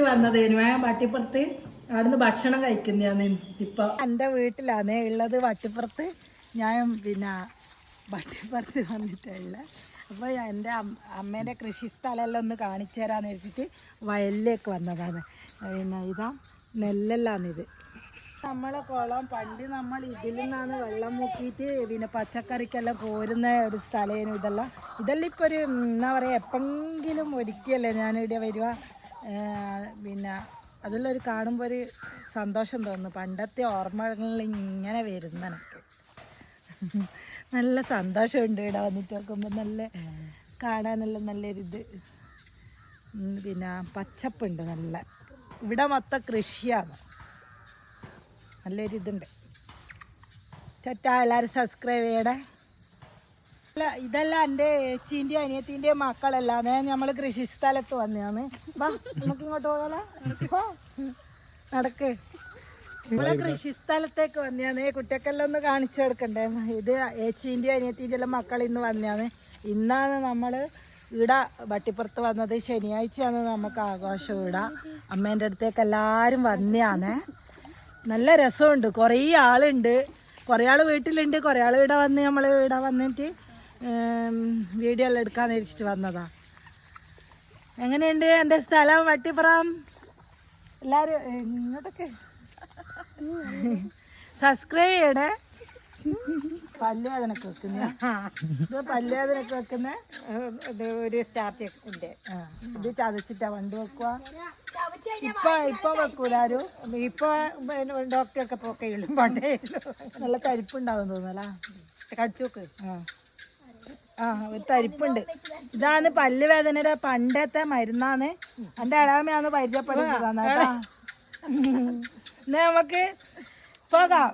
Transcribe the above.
വന്നതേനു വട്ടിപ്പുറത്ത് അവിടുന്ന് ഭക്ഷണം കഴിക്കുന്നതാണ് ഇപ്പൊ. എൻ്റെ വീട്ടിലാണേ ഉള്ളത് വട്ടിപ്പുറത്ത്. ഞാൻ പിന്നെ വട്ടിപ്പുറത്ത് വന്നിട്ടുള്ള അപ്പോൾ എൻ്റെ അമ്മേൻ്റെ കൃഷി സ്ഥലമെല്ലാം ഒന്ന് കാണിച്ചു തരാമെന്ന് വെച്ചിട്ട് വയലിലേക്ക് വന്നതാണ്. പിന്നെ ഇതാ നെല്ലെല്ലാന്നിത്. നമ്മളെ കുളം പണ്ട് നമ്മൾ ഇതിൽ നിന്നാണ് വെള്ളം മുക്കിയിട്ട് പിന്നെ പച്ചക്കറിക്കെല്ലാം പോരുന്ന ഒരു സ്ഥലമായിരുന്നു ഇതെല്ലാം ഇപ്പോൾ ഒരു എന്താ പറയുക എപ്പെങ്കിലും ഒരിക്കലല്ലേ ഞാനിവിടെ വരിക. പിന്നെ അതെല്ലാം ഒരു കാണുമ്പോൾ ഒരു സന്തോഷം തോന്നുന്നു. പണ്ടത്തെ ഓർമ്മകളിൽ ഇങ്ങനെ വരുന്ന എനിക്ക് നല്ല സന്തോഷമുണ്ട് ഇവിടെ വന്നിട്ട് നോക്കുമ്പോൾ. നല്ല കാണാനെല്ലാം നല്ലൊരിത്, പിന്നെ പച്ചപ്പുണ്ട് നല്ല. ഇവിടെ മൊത്തം കൃഷിയാണ്, നല്ലൊരിതുണ്ട്. ചേട്ടാ എല്ലാവരും സബ്സ്ക്രൈബ് ചെയ്യണേ. അല്ല ഇതെല്ലാം എൻ്റെ ചേച്ചീൻ്റെയും അനിയത്തിൻ്റെയും മക്കളല്ലാതെ നമ്മൾ കൃഷി സ്ഥലത്ത് വന്നതാണ്. വാ നമുക്ക് ഇങ്ങോട്ട് പോകാലോ, നടക്ക്. ഇവിടെ കൃഷി സ്ഥലത്തേക്ക് വന്നതാണ്. കുട്ടികൾക്കെല്ലാം ഒന്ന് കാണിച്ചു കൊടുക്കണ്ടേ. ഇത് ചേച്ചീൻ്റെയും അനിയത്തിൻ്റെ എല്ലാം മക്കൾ ഇന്ന് വന്നതാണ്. ഇന്നാണ് നമ്മൾ ഇവിടെ വട്ടിപ്പുറത്ത് വന്നത്. ശനിയാഴ്ചയാണ് നമുക്ക് ആഘോഷം. ഇവിടെ അമ്മേൻ്റെ അടുത്തേക്ക് എല്ലാവരും വന്നതാണ്. നല്ല രസമുണ്ട്. കുറേ ആളുണ്ട്, കുറേ ആൾ വീട്ടിലുണ്ട്, കുറേ ആൾ ഇവിടെ വന്ന് നമ്മൾ ഇവിടെ വന്നിട്ട് വീഡിയോ എല്ലാം എടുക്കാന്ന് വെച്ചിട്ട് വന്നതാ. എങ്ങനെയുണ്ട് എൻ്റെ സ്ഥലം വട്ടിപ്പുറം? എല്ലാവരും ഇങ്ങോട്ടൊക്കെ സബ്സ്ക്രൈബ് ചെയ്യണേ. പല്ലുവേദനക്ക് വെക്കുന്ന ഇത് പല്ലുവേദനക്ക് വെക്കുന്ന ഒരു സ്റ്റാർട്ടിൻ്റെ ഇത് ചതച്ചിട്ടാ വണ്ടി വെക്കുക. ഇപ്പൊ വെക്കൂലാരും. ഇപ്പൊ ഡോക്ടറൊക്കെ പോക്കെയുള്ളൂ. പണ്ടേ നല്ല തരിപ്പുണ്ടാവും തോന്നല. കടിച്ചു നോക്ക്. ഒരു തരിപ്പുണ്ട്. ഇതാണ് പല്ലുവേദനയുടെ പണ്ടത്തെ മരുന്നാണ്. എൻ്റെ ഇളാമയാണ് പരിചയപ്പെടുന്നതാണ് കേട്ടാ. എന്നാ നമുക്ക് പോകാം.